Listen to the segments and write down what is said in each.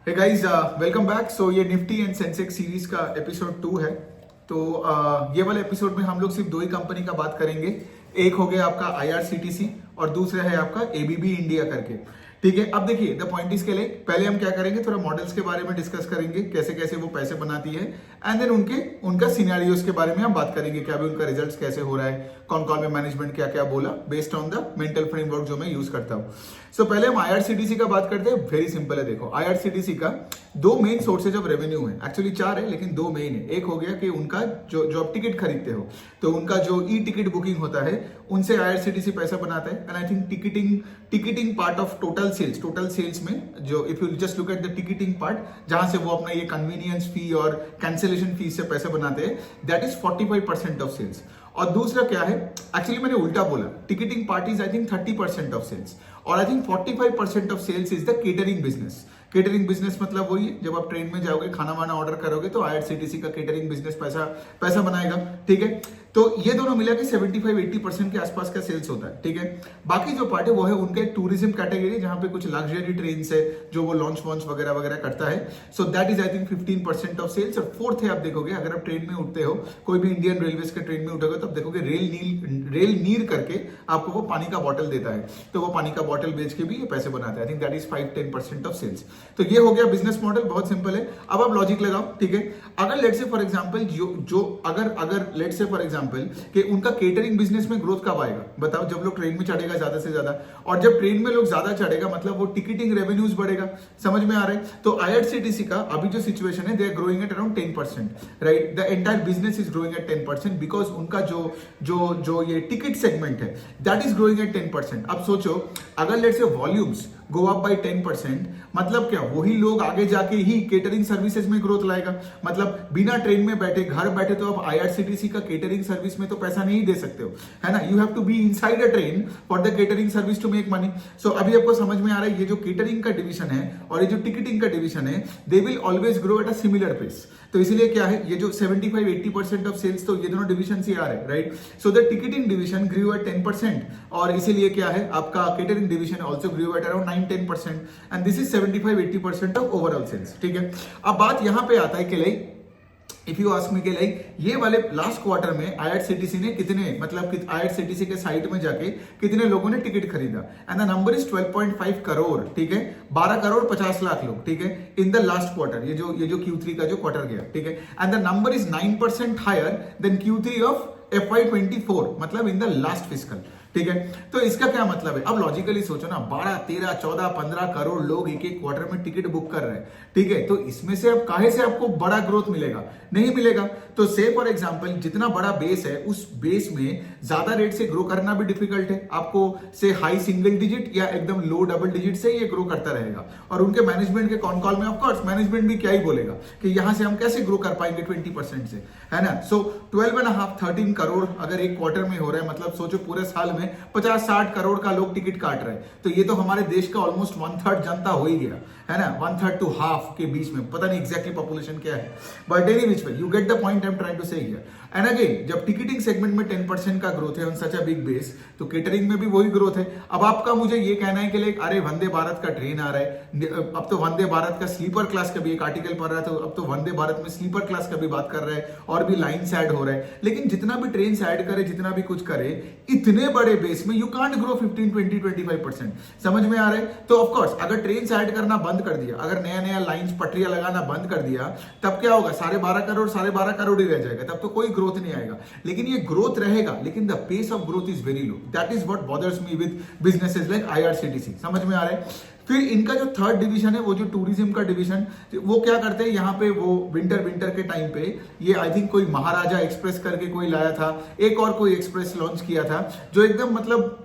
हे guys, welcome back. So ये Nifty and Sensex series का episode 2 है। तो ये वाले एपिसोड में हम लोग सिर्फ दो ही कंपनी का बात करेंगे। एक हो गया आपका IRCTC और दूसरा है आपका ABB इंडिया करके। ठीक है, अब देखिए द पॉइंट इज के लिए पहले हम क्या करेंगे, थोड़ा मॉडल्स के बारे में डिस्कस करेंगे, कैसे कैसे वो पैसे बनाती है, एंड देन उनका सिनेरियोस के बारे में हम बात करेंगे, क्या भी उनका रिजल्ट्स कैसे हो रहा है, कौन कौन में मैनेजमेंट क्या क्या बोला, based on the mental framework जो मैं यूज करता हूँ। सो पहले हम IRCTC का बात करते हैं। वेरी सिंपल है, देखो IRCTC का दो मेन सोर्सेज ऑफ रेवेन्यू है, एक्चुअली चार है लेकिन दो मेन है। एक हो गया कि उनका जो आप टिकट खरीदते हो तो उनका जो ई टिकट बुकिंग होता है उनसे IRCTC पैसा बनाता है। And I think ticketing part of total sales में जो if you just look at the ticketing part जहां से वो अपना ये कन्वीनियंस फी और कैंसिलेशन फीस से पैसा बनाते हैं, दैट इज 45% ऑफ सेल्स। और दूसरा क्या है, एक्चुअली मैंने उल्टा बोला, ticketing part is I think 30% of sales और I think 45% of sales is the catering business. Catering business मतलब वही है, जब आप ट्रेन में जाओगे खाना वाना ऑर्डर करोगे तो IRCTC का केटरिंग बिजनेस पैसा बनाएगा। ठीक है, तो ये दोनों मिला के 75-80% के आसपास का सेल्स होता है। ठीक है, बाकी जो पार्ट है वो है उनका एक टूरिज्म कैटेगरी जहां पे कुछ लग्जरी ट्रेन है जो वो लॉन्च वॉन्च वगैरह वगैरह करता है। So that is I think 15% of sales. और फोर्थ है, आप देखोगे अगर आप ट्रेन में उठते हो, कोई भी इंडियन रेलवेज के ट्रेन में उठोगे तो आप देखोगे रेल नीर करके आपको वो पानी का बॉटल देता है, तो वो पानी का बॉटल बेच के भी ये पैसे बनाता है। I think that is 5-10% of sales. तो ये हो गया बिजनेस मॉडल, बहुत सिंपल है। अब आप लॉजिक लगाओ। ठीक है, अगर लेट्स से फॉर एग्जांपल अगर लेट्स से फॉर एग्जांपल कि उनका केटरिंग बिजनेस में ग्रोथ कब आएगा, बताओ? जब लोग ट्रेन में चढ़ेगा ज्यादा से ज्यादा, और जब ट्रेन में लोग ज्यादा चढ़ेगा मतलब वो टिकटिंग रेवेन्यूज बढ़ेगा। समझ में आ रहा है? तो IRCTC का अभी जो सिचुएशन है, they are growing at around 10%, right? The entire business is growing at 10% because उनका जो ये टिकट सेगमेंट है दैट इज ग्रोइंग एट 10%। अब सोचो अगर let's say volumes go up by 10%, मतलब क्या, वही लोग आगे जाके ही केटरिंग सर्विसेज में ग्रोथ लाएगा। मतलब बिना ट्रेन में बैठे घर बैठे तो आप IRCTC का केटरिंग सर्विस में तो पैसा नहीं दे सकते हो, है ना? You have to be inside a train for the catering service to make money. So अभी आपको समझ में आ रहा है, ये जो केटरिंग का डिवीजन है और ये जो टिकटिंग का डिवीजन है, they will always grow at a similar pace. तो इसीलिए क्या है, ये जो 75-80% ऑफ सेल्स तो ये दोनों डिविजन से आ रहे हैं, right? So the ticketing division grew at 10% और इसीलिए क्या है, आपका catering division also grew at around 9-10% and this is 75-80% of overall sales. ठीक है, अब बात यहां पे आता है कि like if you ask me के लाइक ये वाले लास्ट क्वार्टर में IRCTC ने कितने, मतलब IRCTC के साइट में जाके कितने लोगों ने टिकट खरीदा, and the number is 12.5 crore. ठीक है, 12 करोड़ 50 लाख लोग। ठीक है, इन द लास्ट क्वार्टर, ये जो Q3 का जो क्वार्टर गया। ठीक है, and the number is 9% higher than Q3 of FY24, मतलब इन द लास्ट फिस्कल। ठीक है, तो इसका क्या मतलब है? अब लॉजिकली सोचो ना, 12, 13, 14, 15 करोड़ लोग एक एक क्वार्टर में टिकट बुक कर रहे हैं। ठीक है, तो इसमें से अब काहे से आपको बड़ा ग्रोथ मिलेगा? नहीं मिलेगा। तो से फॉर एग्जांपल जितना बड़ा बेस है उस बेस में ज्यादा रेट से ग्रो करना भी डिफिकल्ट है। आपको से हाई सिंगल डिजिट या एकदम लो डबल डिजिट से ये ग्रो करता रहेगा। और उनके मैनेजमेंट के कॉन कॉल में ऑफकोर्स मैनेजमेंट भी क्या ही बोलेगा कि यहां से हम कैसे ग्रो कर पाएंगे 20% से, है ना? सो 12.5-13 करोड़ अगर एक क्वार्टर में हो रहा है, मतलब सोचो पूरे साल में 50-60 करोड़ का लोग टिकट काट रहे हैं, तो ये तो हमारे देश का ऑलमोस्ट 1/3 जनता हो ही गया, है ना? 1/3 to half के बीच में, पता नहीं एग्जैक्टली पॉपुलेशन क्या है, but any which way you get the point I am trying to say here. And again जब टिकटिंग सेगमेंट में 10% का ग्रोथ है on such a big base, तो केटरिंग में भी वही ग्रोथ है। अब आपका मुझे ये कहना है कि लाइक अरे वंदे भारत का ट्रेन आ रहा है, अब तो वंदे भारत का स्लीपर क्लास का भी एक आर्टिकल पढ़ रहा था, अब तो वंदे भारत में स्लीपर क्लास का भी बात कर रहे हैं और भी लाइन्स ऐड हो रहे हैं। लेकिन जितना भी ट्रेन ऐड करे, जितना भी कुछ करे, इतने बड़े बेस में यू कांट ग्रो 15-20-25%। समझ में आ रहा है? तो ऑफकोर्स अगर ट्रेन ऐड करना बंद कर दिया, अगर नया लाइन्स पटरियां लगाना बंद कर दिया, तब क्या होगा? 12.5 करोड़ ही रह जाएगा, तब तो कोई ग्रोथ नहीं आएगा। लेकिन ये ग्रोथ रहेगा, लेकिन the pace of growth is very low. That is what bothers me with businesses like IRCTC। समझ में आ रहा है? फिर इनका जो थर्ड डिवीजन है, वो जो टूरिज्म का डिवीजन, वो क्या करते हैं यहाँ पे, वो विंटर के टाइम पे ये आई थिंक कोई महाराजा एक्सप्रेस करके कोई लाया था, एक और कोई एक्सप्रेस लॉन्च किया था, जो एकदम मतलब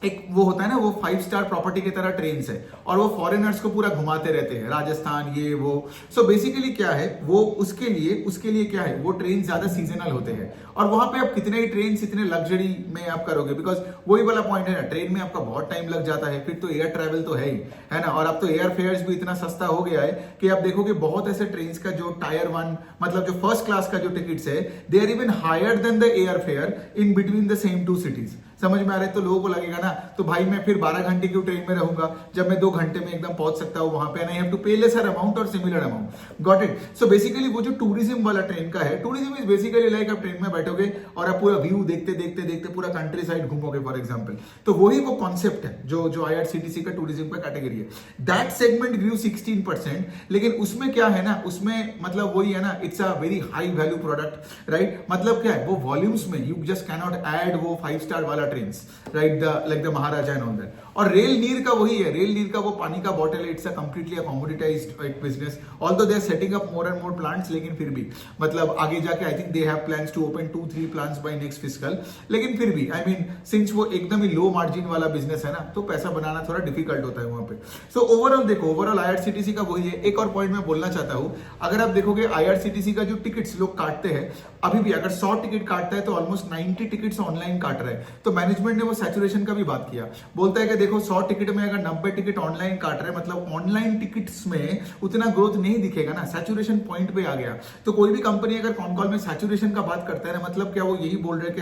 एक वो होता है ना, वो 5 स्टार प्रॉपर्टी की तरह ट्रेन है और वो फॉरेनर्स को पूरा घुमाते रहते हैं, राजस्थान ये वो। सो बेसिकली क्या है वो, उसके लिए क्या है, वो ट्रेन ज्यादा सीजनल होते हैं और वहां पे आप कितने ही ट्रेन इतने लग्जरी में आप करोगे, बिकॉज वही वाला पॉइंट है ना, ट्रेन में आपका बहुत टाइम लग जाता है, फिर तो एयर ट्रेवल तो है ही, है ना? और अब तो एयर फेयर्स भी इतना सस्ता हो गया है कि आप देखोगे बहुत ऐसे ट्रेन का जो टायर 1 मतलब जो फर्स्ट क्लास का जो टिकट्स है, they are even higher than the air fare in between the same 2 cities. समझ में आ रहा है? तो लोगों को लगेगा ना, तो भाई मैं फिर 12 घंटे क्यों ट्रेन में रहूंगा जब मैं 2 घंटे में एकदम पहुंच सकता हूं वहां पे, एंड आई हैव टू पे लेसर अमाउंट और similar amount. Got it? So basically वो जो टूरिज्म वाला ट्रेन का है, टूरिज्म इज बेसिकली लाइक आप ट्रेन में बैठोगे और आप पूरा व्यू देखते देखते देखते पूरा कंट्री साइड घूमोगे फॉर एग्जाम्पल। तो वही वो कॉन्सेप्ट है जो आईआरसीटीसी का टूरिज्म का कैटेगरी है। दैट सेगमेंट ग्रू 16%, लेकिन उसमें क्या है ना, उसमें मतलब वही है ना, it's a very high value product, right? मतलब क्या है, वो वॉल्यूम्स में यू जस्ट कैनॉट ऐड वो 5 स्टार वाला train, right? Like the Maharaja and all that. और रेल नीर का वही है, रेल नीर का वो पानी का बॉटल है, इट्स अ कंप्लीटली कमोडिटाइज्ड एक बिजनेस, although they are setting up more and more plants, लेकिन फिर भी मतलब आगे जाके I think they have plans to open 2-3 plants by next fiscal, लेकिन फिर भी आई मीन सिंस वो एकदम ही लो मार्जिन वाला बिजनेस है ना, तो पैसा बनाना थोड़ा डिफिकल्ट होता है वहां पे। सो ओवरऑल देखो, ओवरऑल आईआरसीटीसी का वही है। एक और पॉइंट मैं बोलना चाहता हूं, अगर आप देखोगे आईआरसीटीसी का जो टिकट्स लोग काटते हैं, अभी भी अगर 100 टिकट काटता है तो ऑलमोस्ट 90 टिकट्स ऑनलाइन काट रहे हैं। तो मैनेजमेंट ने वो सैचुरेशन का भी बात किया, बोलता है कि देखो 100 टिकट में अगर 90 टिकट ऑनलाइन काट रहे हैं, मतलब ऑनलाइन टिकट्स में उतना ग्रोथ नहीं दिखेगा ना, सैचुरेशन पॉइंट पे आ गया। तो कोई भी कंपनी अगर कॉन कॉल में सैचुरेशन का बात करता है ना, मतलब क्या वो यही बोल रहे हैं कि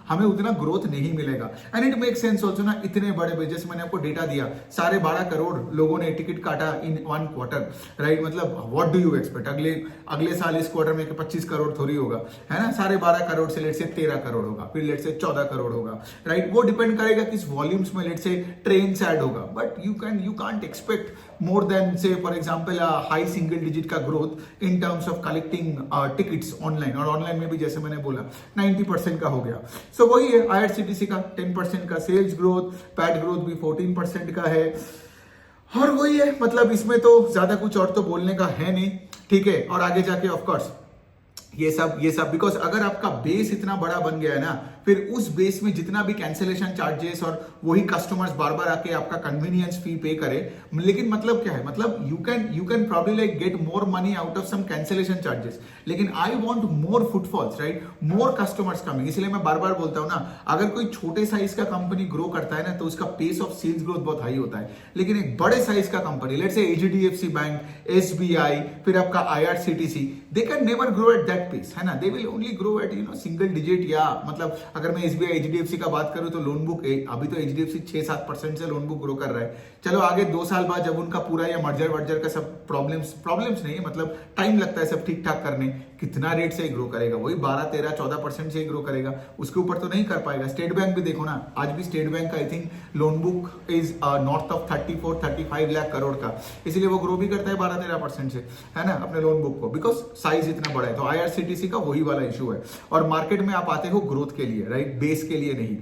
हमें उतना ग्रोथ नहीं मिलेगा। And it make sense also ना, इतने बड़े जैसे मैंने आपको डेटा दिया, 12.5 करोड़ लोगों ने टिकट काटा इन 1 क्वार्टर, राइट? मतलब व्हाट डू यू एक्सपेक्ट, अगले साल इस क्वार्टर में 25 करोड़ थोड़ी होगा, है ना? 12.5 करोड़ से लेट से 13 करोड़ होगा, फिर लेट से 14 करोड़ होगा, राइट? वो डिपेंड करेगा किस वॉल्यूम्स में लेट से ट्रेन ऐड होगा, but you can't expect more than say for example high single digit का growth in terms of collecting tickets online, और ऑनलाइन में भी जैसे मैंने बोला 90% का हो गया। सो वही है आईआरसीटीसी का 10% का सेल्स ग्रोथ, पैट ग्रोथ भी 14% का है, और वही है, मतलब इसमें तो ज्यादा कुछ और तो बोलने का है नहीं, ठीक है? और आगे जाके ऑफ कोर्स ये सब बिकॉज अगर आपका बेस इतना बड़ा बन गया है ना, फिर उस बेस में जितना भी कैंसिलेशन चार्जेस और वही कस्टमर्स बार बार आके आपका कन्वीनियंस फी पे करे, लेकिन मतलब क्या है, मतलब you can probably like get more money out of some cancellation charges, लेकिन I want more footfalls, right? More customers coming. इसलिए मैं बार बार बोलता हूं ना, अगर कोई छोटे साइज का कंपनी ग्रो करता है ना, तो उसका पेस ऑफ सेल्स ग्रोथ बहुत हाई होता है, लेकिन एक बड़े साइज का company, let's say HDFC bank, SBI, फिर आपका IRCTC, they can never grow at that pace, है ना? They will only grow at single digit, या मतलब अगर मैं एसबीआई एचडीएफसी का बात करूं तो लोन बुक अभी तो एचडीएफसी 6-7% से लोन बुक ग्रो कर रहा है। चलो आगे 2 साल बाद जब उनका पूरा या मर्जर का सब प्रॉब्लम्स नहीं है, मतलब टाइम लगता है सब ठीक ठाक करने, कितना रेट से ग्रो करेगा? वही 12-13-14% से ग्रो करेगा, उसके ऊपर तो नहीं कर पाएगा। स्टेट बैंक भी देखो ना, आज भी स्टेट बैंक का I think loan book is north of 34-35 lakh crore का, इसलिए वो ग्रो भी करता है 12-13% से, है ना, अपने लोन बुक को, बिकॉज साइज इतना बड़ा है। तो आईआरसीटीसी का वही वाला इशू है, और मार्केट में आप आते हो ग्रोथ के लिए, राइट? बेस के लिए नहीं।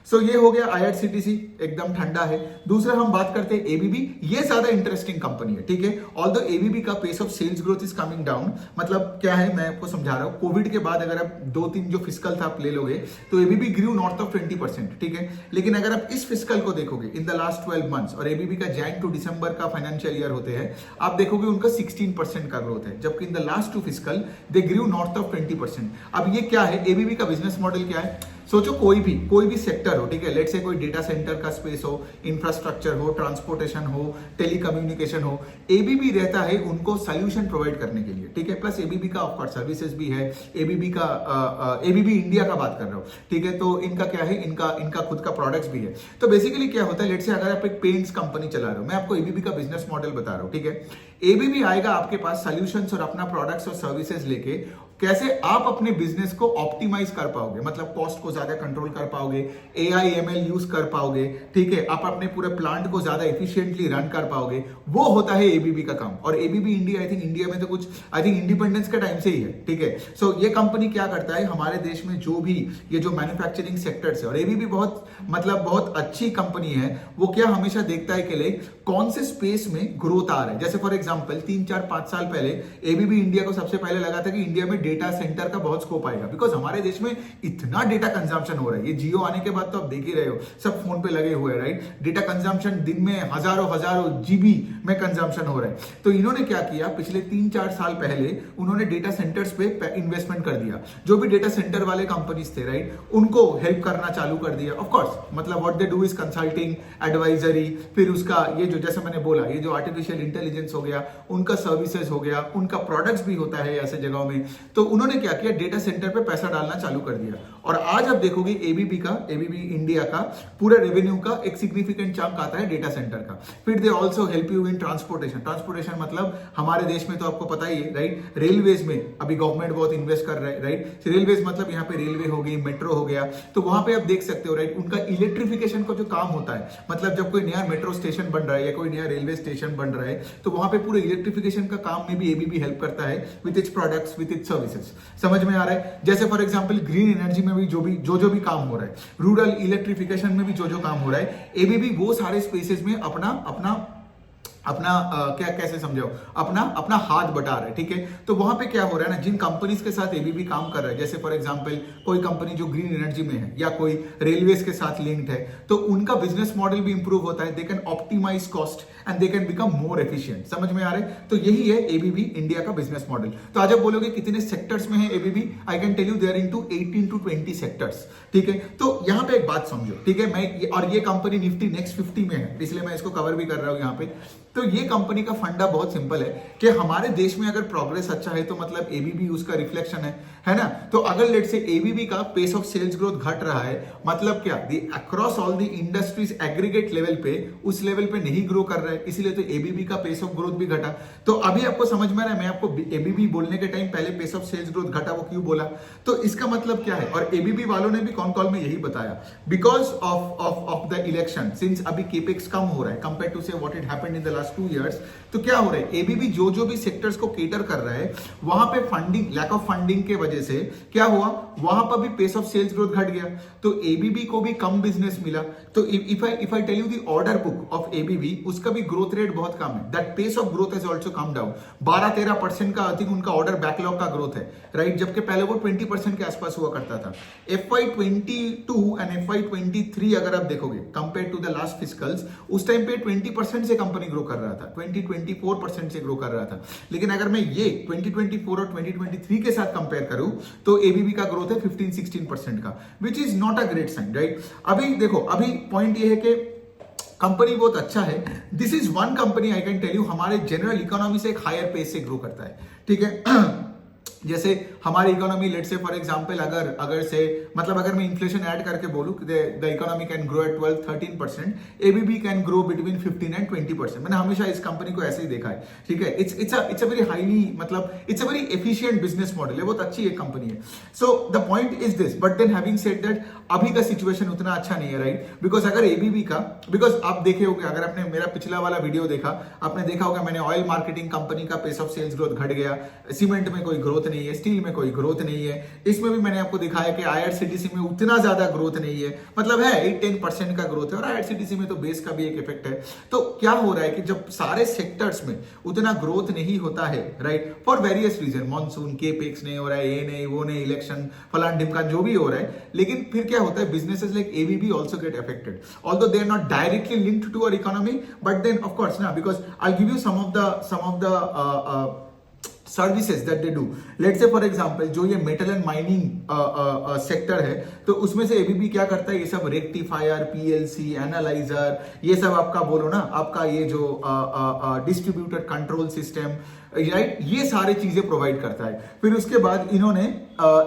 सो ये हो गया आईआरसीटीसी, एकदम ठंडा है। दूसरा हम बात करते हैं एबीबी, ये ज्यादा इंटरेस्टिंग कंपनी है, ठीक है? ऑल्दो एबीबी का pace of sales growth is coming down, मतलब क्या है मैं आपको समझा रहा हूं, कोविड के बाद अगर आप 2-3 जो फिस्कल था आप ले लोगे तो एबीबी ग्रू नॉर्थ ऑफ 20%, ठीक है? लेकिन अगर आप इस फिस्कल को देखोगे इन द लास्ट 12 मंथ्स, और एबीबी का जैन टू दिसंबर का फाइनेंशियल ईयर होते हैं, आप देखोगे उनका 16% का ग्रोथ है, जबकि in the last 2 fiscal they grew north of 20%। अब ये क्या है, एबीबी का बिजनेस मॉडल क्या है? सोचो कोई भी सेक्टर हो, ठीक है? लेट्स से कोई डेटा सेंटर का स्पेस हो, इंफ्रास्ट्रक्चर हो, ट्रांसपोर्टेशन हो, टेलीकम्युनिकेशन हो, एबीबी रहता है उनको सॉल्यूशन प्रोवाइड करने के लिए, ठीक है? प्लस एबीबी का ऑफकोर्स सर्विसेज भी है, एबीबी इंडिया का बात कर रहा हूं, ठीक है? तो इनका क्या है, इनका खुद का प्रोडक्ट्स भी है। तो बेसिकली क्या होता है, लेट्स से अगर आप एक पेंट्स कंपनी चला रहे हो, मैं आपको एबीबी का बिजनेस मॉडल बता रहा हूं, ठीक है? एबीबी आएगा आपके पास सॉल्यूशंस और अपना प्रोडक्ट्स और सर्विसेज लेके, कैसे आप अपने बिजनेस को ऑप्टिमाइज कर पाओगे, मतलब कॉस्ट को ज्यादा कंट्रोल कर पाओगे, एआई एमएल यूज कर पाओगे, ठीक है? आप अपने पूरे प्लांट को ज्यादा एफिशिएंटली रन कर पाओगे, वो होता है एबीबी का काम। और ABB India, I think India में तो कुछ इंडिपेंडेंस के टाइम से ही है, ठीक है? सो ये कंपनी क्या करता है, हमारे देश में जो भी ये जो मैन्युफैक्चरिंग सेक्टर है, और एबीबी बहुत अच्छी कंपनी है, वो क्या हमेशा देखता है कि लाइक कौन से स्पेस में ग्रोथ आ रहा है। जैसे फॉर एग्जाम्पल 3-4-5 साल पहले एबीबी इंडिया को सबसे पहले लगा था कि इंडिया में डेटा सेंटर का बहुत स्कोप आएगा, बिकॉज हमारे देश में इतना डेटा कंजम्पशन हो रहा है। ये जियो आने के बाद तो आप देख ही रहे हो, सब फोन पे लगे हुए हैं, राइट? डेटा कंजम्पशन दिन में हजारों जीबी में कंजम्पशन हो रहा है। तो इन्होंने क्या किया, पिछले 3-4 साल पहले उन्होंने डेटा सेंटर्स पे इन्वेस्टमेंट कर दिया। जो भी डेटा सेंटर वाले कंपनीज थे, राइट, उनको हेल्प करना चालू कर दिया। ऑफ कोर्स मतलब what they do is consulting, advisory, फिर उसका ये जो जैसे मैंने बोला, ये जो आर्टिफिशियल इंटेलिजेंस हो गया, उनका सर्विसेज हो गया, उनका प्रोडक्ट्स भी होता है ऐसे जगहों में। तो उन्होंने क्या किया, डेटा सेंटर पे पैसा डालना चालू कर दिया। और आज आप देखोगे एबीबी इंडिया का पूरा रेवेन्यू का एक सिग्निफिकेंट चंक आता है डेटा सेंटर का। फिर they also help you in transportation मतलब हमारे देश में तो आपको पता ही है, राइट, रेलवेज में अभी गवर्नमेंट बहुत इन्वेस्ट कर रहा है, राइट। रेलवेज मतलब यहाँ पे रेलवे हो गई, मेट्रो हो गया, तो वहां पे आप देख सकते हो, राइट, उनका इलेक्ट्रिफिकेशन का जो काम होता है, मतलब जब कोई नया मेट्रो स्टेशन बन रहा है या कोई नया रेलवे स्टेशन बन रहा है, तो वहां पे पूरे इलेक्ट्रिफिकेशन का काम में भी एबीबी हेल्प करता है with its products, with its services. समझ में आ रहा है? जैसे फॉर एग्जांपल ग्रीन एनर्जी में भी जो भी काम हो रहा है, रूरल इलेक्ट्रिफिकेशन में भी जो काम हो रहा है, एबीबी वो सारे स्पेसेस में अपना क्या कैसे समझाओ, अपना हाथ बटा रहा है, ठीक है। तो वहां पे क्या हो रहा है ना, जिन कंपनीज के साथ एबीबी काम कर रहा है, जैसे फॉर एग्जांपल कोई कंपनी जो ग्रीन एनर्जी में है या कोई रेलवेज के साथ लिंक्ड है, तो उनका बिजनेस मॉडल भी इंप्रूव होता है। They can optimise cost and they can become more efficient. समझ में आ रहा है? तो यही है एबीबी इंडिया का बिजनेस मॉडल। तो आज आप बोलोगे कितने सेक्टर्स में है ABB, I can tell you they're into 18 to 20 sectors, ठीक है। तो यहां पे एक बात समझो, ठीक है, और ये कंपनी निफ्टी नेक्स्ट 50 में है, इसलिए मैं इसको कवर भी कर रहा हूं यहां पे। तो ये कंपनी का फंडा बहुत सिंपल है कि हमारे देश में अगर प्रोग्रेस अच्छा है तो मतलब एबीबी उसका रिफ्लेक्शन है ना। तो अगर लेट से एबीबी का पेस ऑफ सेल्स ग्रोथ घट रहा है, मतलब क्या, across all the industries aggregate level पे उस लेवल पे नहीं ग्रो कर रहा है, इसीलिए तो एबीबी का पेस ऑफ ग्रोथ भी घटा। तो अभी आपको समझ में आ रहा है, मैं आपको एबीबी बोलने के टाइम पहले पेस ऑफ सेल्स ग्रोथ घटा वो क्यों बोला, तो इसका मतलब क्या है। और एबीबी वालों ने भी कॉन कॉल में यही बताया, because of the election, since अभी केपेक्स कम हो रहा है कंपेयर टू से what it happened in the last 2 years, तो क्या हो रहा है, एबीबी जो भी सेक्टर्स को केटर कर रहा है, वहां पे फंडिंग, लैक ऑफ फंडिंग के वजह से क्या हुआ, वहां पर भी पेस ऑफ सेल्स ग्रोथ घट गया, तो एबीबी को भी कम बिजनेस मिला। तो if I tell you the order book of ABB, उसका भी ग्रोथ रेट बहुत कम है, that pace of growth has also come down. 12-13% का अधिक उनका ऑर्डर बैकलॉग का ग्रोथ है, राइट, जबकि पहले वो 20% के आसपास हुआ करता था। FY22 एंड FY23 अगर आप देखोगे कंपेयर टू द लास्ट फिस्कल्स, उस टाइम पे 20% से कंपनी ग्रो कर रहा था, 24% से ग्रो कर रहा था। लेकिन अगर मैं ये 2024 और 2023 के साथ कंपेयर करूं तो एबीबी का ग्रोथ है 15-16% का, which is not a great sign, right. अभी देखो, अभी पॉइंट ये है कि कंपनी बहुत अच्छा है। This is one company I can tell you हमारे जनरल इकोनॉमी से एक हायर पेस से ग्रो करता है, ठीक है। जैसे हमारी economy late say for example अगर मैं इन्फ्लेशन ऐड करके बोलूं the economy can grow eight 12-13%, ABB can grow between 15 and 20%। मैंने हमेशा इस कंपनी को ऐसे ही देखा है, ठीक है। इट्स अ वेरी हाईली, मतलब it's a very efficient business model है, बहुत अच्छी एक कंपनी है। So the point is this, but then having said that अभी का सिचुएशन उतना अच्छा नहीं है, राइट, बिकॉज अगर एबीबी का, बिकॉज आप देखे होंगे, अगर आपने मेरा पिछला वाला वीडियो देखा, आपने देखा होगा मैंने ऑयल मार्केटिंग कंपनी का पेस ऑफ सेल्स ग्रोथ घट गया, सीमेंट में कोई ग्रोथ नहीं है, स्टील में कोई ग्रोथ नहीं है, इसमें भी मैंने आपको दिखाया कि आईआरसीटीसी में उतना ज्यादा ग्रोथ नहीं है, मतलब है 8-10% का ग्रोथ है, और आईआरसीटीसी में तो बेस का भी एक इफेक्ट है। तो क्या हो रहा है कि जब सारे सेक्टर्स में उतना ग्रोथ नहीं होता है, right, for various reason, monsoon, capex नहीं हो रहा है, ये नहीं वो नहीं, इलेक्शन, फलान ढिमकान जो भी हो रहा है, लेकिन फिर क्या होता है, businesses like ABB also get affected, although they are not directly linked to our economy, but then of course ना, because I give you some of the services that they do. Let's say for example जो ये metal and mining sector है, तो उसमें से ABB क्या करता है, ये सब रेक्टिफायर, पीएलसी, एनालाइजर, ये सब आपका बोलो ना, आपका ये जो डिस्ट्रीब्यूटेड कंट्रोल सिस्टम, राइट, ये सारी चीजें प्रोवाइड करता है। फिर उसके बाद इन्होंने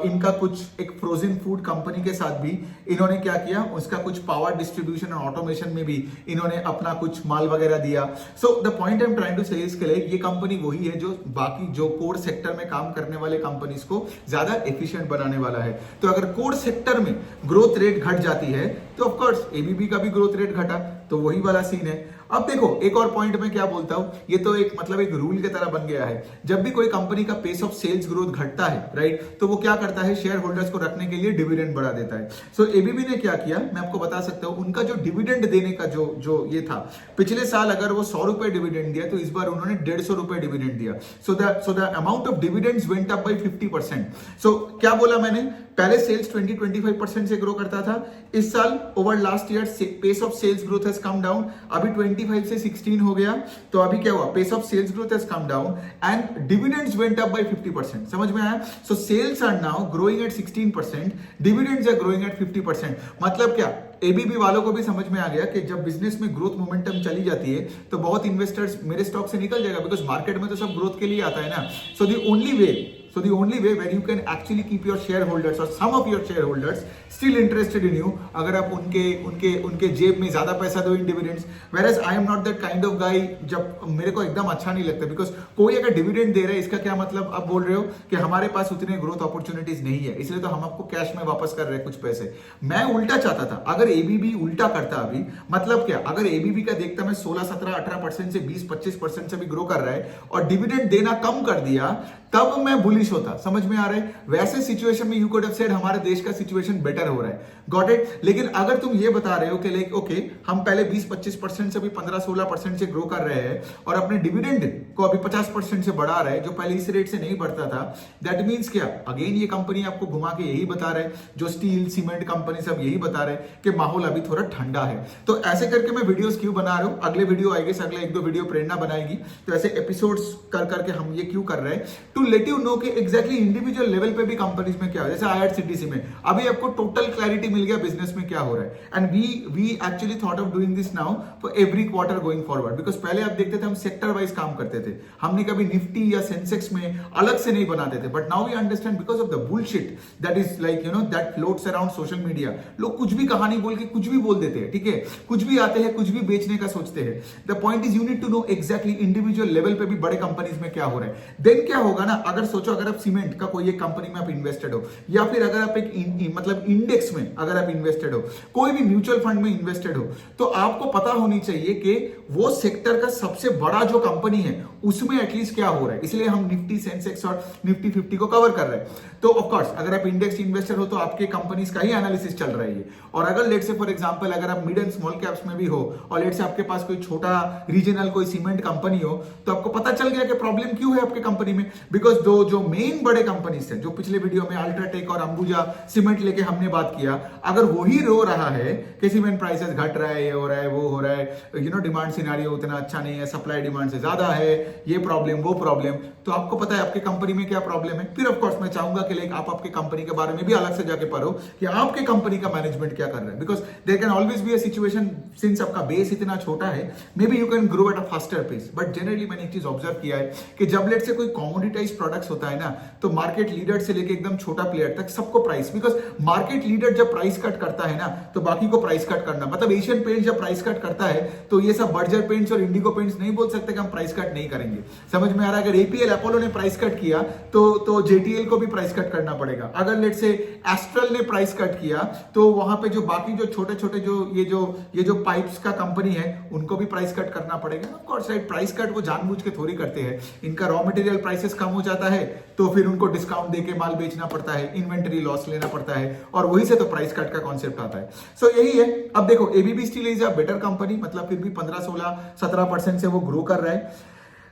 इनका कुछ एक फ्रोजन फूड कंपनी के साथ भी इन्होंने क्या किया, उसका कुछ पावर डिस्ट्रीब्यूशन और ऑटोमेशन में भी इन्होंने अपना कुछ माल वगैरह दिया। So the point I am trying to say इसके लिए, ये कंपनी वही है जो बाकी जो कोर सेक्टर में काम करने वाले कंपनीज को ज्यादा एफिशिएंट बनाने वाला है। तो अगर कोर सेक्टर में ग्रोथ रेट घट जाती है तो ऑफकोर्स एबीबी का भी ग्रोथ रेट घटा, तो वही वाला सीन है। अब देखो एक और पॉइंट में क्या बोलता हूं, ये तो एक मतलब एक रूल की तरह बन गया है, जब भी कोई कंपनी का पेस ऑफ सेल्स ग्रोथ घटता है, राइट, तो वो क्या करता है, शेयर होल्डर्स को रखने के लिए डिविडेंड बढ़ा देता है। सो एबीबी ने क्या किया, मैं आपको बता सकता हूं, उनका जो डिविडेंड देने का जो ये था, पिछले साल अगर वो 100 रुपए डिविडेंड दिया, तो इस बार उन्होंने 150 रुपए डिविडेंड दिया। So the amount of dividends went up by 50%। सो क्या बोला मैंने, पहले सेल्स 20-25% से ग्रो करता था, इस साल over last year pace of sales growth has come down, अभी 25 से 16 हो गया, तो अभी क्या हुआ, pace of sales growth has come down and dividends went up by 50%। समझ में आया? So sales are now growing at 16%, dividends are growing at 50%। मतलब क्या, एबीबी वालों को भी समझ में आ गया कि जब बिजनेस में ग्रोथ मोमेंटम चली जाती है तो बहुत इन्वेस्टर्स मेरे स्टॉक से निकल जाएगा, बिकॉज मार्केट में तो सब ग्रोथ के लिए आता है ना। So the only way So the only way where you can actually keep your shareholders or some of your shareholders still interested in you, अगर आप उनके जेब में ज्यादा पैसा दो इन dividends, whereas I am not that kind of guy, जब मेरे को एकदम अच्छा नहीं लगता, बिकॉज कोई अगर डिविडेंड दे रहा है इसका क्या मतलब आप बोल रहे हो कि हमारे पास उतने ग्रोथ अपॉर्चुनिटीज नहीं है, इसलिए तो हम आपको कैश में वापस कर रहे हैं कुछ पैसे। मैं उल्टा चाहता था, अगर एबीबी उल्टा करता अभी, मतलब क्या, अगर एबीबी का देखता मैं 16, 17, 18% से 20, 25% से भी ग्रो कर रहा है और डिविडेंड देना कम कर दिया, तब मैं बुलिश होता। समझ में आ रहा है? वैसे सिचुएशन में यू कुड हैव सेड हमारे देश का सिचुएशन बेटर हो रहा है, गॉट इट। लेकिन अगर तुम ये बता रहे हो कि लाइक ओके हम पहले 20-25% से भी 15-16% से ग्रो कर रहे हैं और अपने डिविडेंड को अभी 50% से बढ़ा रहे हैं, जो पहले इस रेट से नहीं बढ़ता था, दैट मींस क्या, अगेन ये कंपनी आपको घुमा के यही बता रहे, जो स्टील सीमेंट कंपनी सब यही बता रहे कि माहौल अभी थोड़ा ठंडा है। तो ऐसे करके मैं वीडियोस क्यों बना रहा हूं, अगले वीडियो आएंगे, अगले 1-2 वीडियो प्रेरणा बनाएगी, तो ऐसे एपिसोड्स कर करके हम ये क्यों कर रहे हैं, टू लेट यू नो कि एग्जैक्टली इंडिविजुअल लेवल पे भी कंपनीज में क्या हो। जैसे आईआरसीटीसी में अभी आपको टोटल क्लैरिटी मिल गया बिजनेस में क्या हो रहा है, and we actually thought of doing this now for every quarter going forward, because पहले आप देखते थे हम सेक्टर वाइज काम करते थे, हमने कभी निफ्टी या सेंसेक्स में अलग से नहीं बनाते थे, but now we understand because of the bullshit that is like you know that floats around social media, लोग कुछ भी कहानी बोल के कुछ भी बोल देते हैं, ठीक है, कुछ भी आते हैं, कुछ भी बेचने का सोचते हैं। The point is you need to know exactly individual level पे भी बड़े कंपनीज में क्या हो रहा है। देन क्या होगा ना, अगर सोचो अगर आप सीमेंट का कोई एक कंपनी में आप इन्वेस्टेड हो, या फिर अगर आप एक मतलब इंडेक्स में अगर आप इन्वेस्टेड हो, कोई भी म्यूचुअल फंड में इन्वेस्टेड हो, तो आपको पता होनी चाहिए कि वो सेक्टर का सबसे बड़ा जो कंपनी है उसमें एटलीस्ट क्या हो रहा है। इसलिए हम निफ्टी सेंसेक्स और निफ्टी 50 को कवर कर रहे हैं। तो ऑफ कोर्स अगर आप इंडेक्स इन्वेस्टर हो तो आपके कंपनीज का ही एनालिसिस चल रहा है, और अगर लेट से फॉर एग्जांपल अगर आप मिड एंड स्मॉल कैप्स में भी हो और लेट से आपके पास कोई छोटा रीजनल कोई सीमेंट कंपनी हो, तो आपको पता चल गया कि प्रॉब्लम क्यों है आपके कंपनी में, बिकॉज दो जो मेन बड़े कंपनीज थे, जो पिछले वीडियो में अल्ट्राटेक और अंबुजा सीमेंट लेके हमने बात किया, अगर वही रो रहा है कि सीमेंट प्राइसेस घट रहा है, ये हो रहा है, वो हो रहा है, यू नो डिमांड सिनेरियो उतना अच्छा नहीं है, सप्लाई डिमांड से ज्यादा है, ये प्रॉब्लम वो प्रॉब्लम, तो आपको पता है आपके कंपनी में क्या प्रॉब्लम है। फिर ऑफ कोर्स मैं चाहूंगा कि लाइक आप आपके कंपनी के बारे में भी अलग से जाके पढ़ो कि आपके कंपनी का मैनेजमेंट क्या कर रहा है, because there can always be a situation, since आपका बेस इतना छोटा है, maybe you can grow at a faster pace, but generally मैंने एक चीज ऑब्जर्व किया है कि जब लेट से कोई कॉमोडिटाइज प्रोडक्ट्स होता है ना, तो मार्केट लीडर से लेके एकदम छोटा प्लेयर तक सबको प्राइस, बिकॉज मार्केट लीडर जब प्राइस कट करता है ना, तो बाकी को प्राइस कट करना, मतलब एशियन पेंट्स जब प्राइस कट करता है तो ये सब बर्जर पेंट्स और इंडिगो पेंट्स नहीं बोल सकते कि हम प्राइस कट नहीं करेंगे। समझ में आ रहा है? अगर एपीएल अपोलो ने प्राइस कट किया तो जेटीएल को भी प्राइस कट करना पड़ेगा। अगर लेट से एस्ट्रल ने प्राइस कट किया तो वहां पे जो बाकी जो छोटे छोटे ये जो पाइप्स का कंपनी है उनको भी प्राइस कट करना पड़ेगा। Of course right, price cut वो जानबूझ के थोड़ी करते हैं, इनका रॉ मटेरियल प्राइसेस कम हो जाता है तो फिर उनको डिस्काउंट देके माल बेचना पड़ता है, इन्वेंटरी लॉस लेना पड़ता है, और वही से तो प्राइस कट का कॉन्सेप्ट आता है। सो यही है। अब देखो ABB steel is a better company, मतलब फिर भी 15, 16, 17% से वो ग्रो कर रहा है,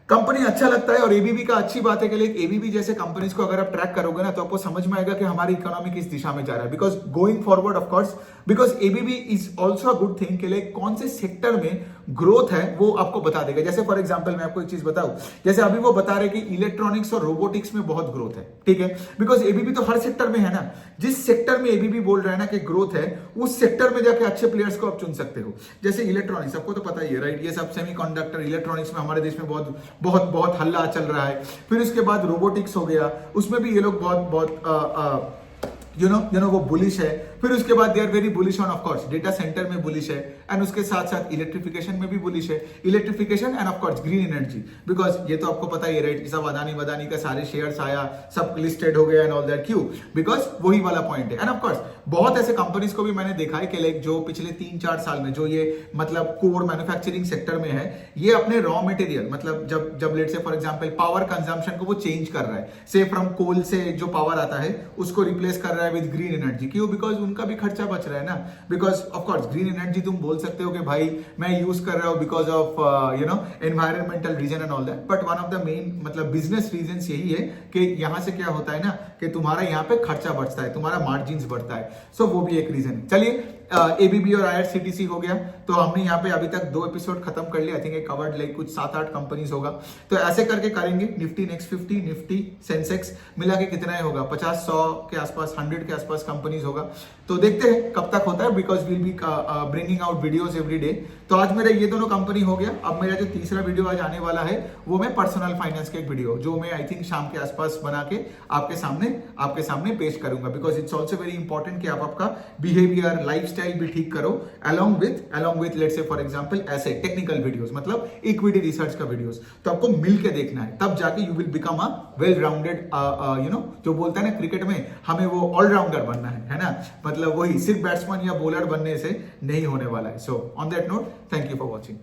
कंपनी अच्छा लगता है। और एबीबी का अच्छी बात है कि लाइक एबीबी जैसे कंपनीज को अगर आप ट्रैक करोगे ना तो आपको समझ में आएगा कि हमारी इकोनॉमी किस दिशा में जा रहा है, because going forward of course, because ABB is also a good thing कि लाइक कौन से सेक्टर में ग्रोथ है वो आपको बता देगा। जैसे फॉर एग्जांपल मैं आपको एक चीज बताऊं, जैसे अभी वो बता रहे कि इलेक्ट्रॉनिक्स और रोबोटिक्स में बहुत ग्रोथ है, ठीक है, बिकॉज एबीबी तो हर सेक्टर में है ना, जिस सेक्टर में एबीबी बोल रहा है ना कि ग्रोथ है, उस सेक्टर में जाके अच्छे प्लेयर्स को आप चुन सकते हो। जैसे इलेक्ट्रॉनिक्स आपको तो पता ही है राइट, ये सब सेमीकंडक्टर इलेक्ट्रॉनिक्स में हमारे देश में बहुत हल्ला चल रहा है। फिर उसके बाद रोबोटिक्स हो गया, उसमें भी ये लोग बहुत यू नो वो बुलिश है। फिर उसके बाद they are very bullish on of course data centre में बुलिश है, एंड उसके साथ साथ इलेक्ट्रिफिकेशन में भी बुलिश है, electrification and of course green energy, because ये तो आपको पता ही है राइट, सब अदानी का सारे शेयर्स आया, सब लिस्टेड हो गया एंड ऑल दैट, क्यों, बिकॉज वही वाला पॉइंट है। एंड ऑफ कोर्स बहुत ऐसे कंपनीज को भी मैंने देखा है कि लाइक जो पिछले 3-4 साल में जो ये मतलब कोर मैन्युफैक्चरिंग सेक्टर में है, ये अपने रॉ मटेरियल मतलब जब late say for example power consumption को वो चेंज कर रहा है, से फ्रॉम कोल से जो पावर आता है उसको रिप्लेस कर रहा है विद ग्रीन एनर्जी, क्यों, बिकॉज उनका भी खर्चा बच रहा है ना, because of course green energy तुम बोल सकते हो कि भाई मैं यूज कर रहा हूं because of you know environmental reason and all that, but one of the main मतलब बिजनेस रीजंस यही है कि यहां से क्या होता है ना कि तुम्हारा यहाँ पे खर्चा बचता है, तुम्हारा मार्जिन बढ़ता है, सो वो भी एक रीजन है। चलिए एबीबी और आईआरसीटीसी हो गया। तो हमने यहाँ पे अभी तक 2 एपिसोड खत्म कर लिया। आई थिंक कवर्ड लाइक कुछ 7-8 कंपनीज होगा। तो ऐसे करके करेंगे। निफ्टी नेक्स्ट 50, निफ्टी सेंसेक्स मिला के कितना ही होगा, 50-100 के आसपास, 100 के आसपास कंपनीज होगा। तो देखते हैं कब तक होता है, because will be bringing out videos every day. तो आज मेरा ये दोनों कंपनी हो गया। अब मेरा जो तीसरा वीडियो आज आने वाला है वो मैं पर्सनल फाइनेंस के एक वीडियो जो मैं आई थिंक शाम के आसपास बना के आपके सामने पेश करूंगा, because it's also very important कि आप आपका बिहेवियर, लाइफस्टाइल भी ठीक करो along with let's say for example ऐसे टेक्निकल वीडियोस, मतलब इक्विटी रिसर्च का वीडियोस। तो आपको मिलके देखना है, तब जाके you will become a well rounded जो बोलता है ना क्रिकेट में, हमें वो ऑलराउंडर बनना है ना, मतलब वही सिर्फ बैट्समैन या बॉलर बनने से नहीं होने वाला है। So on that note, thank you for watching.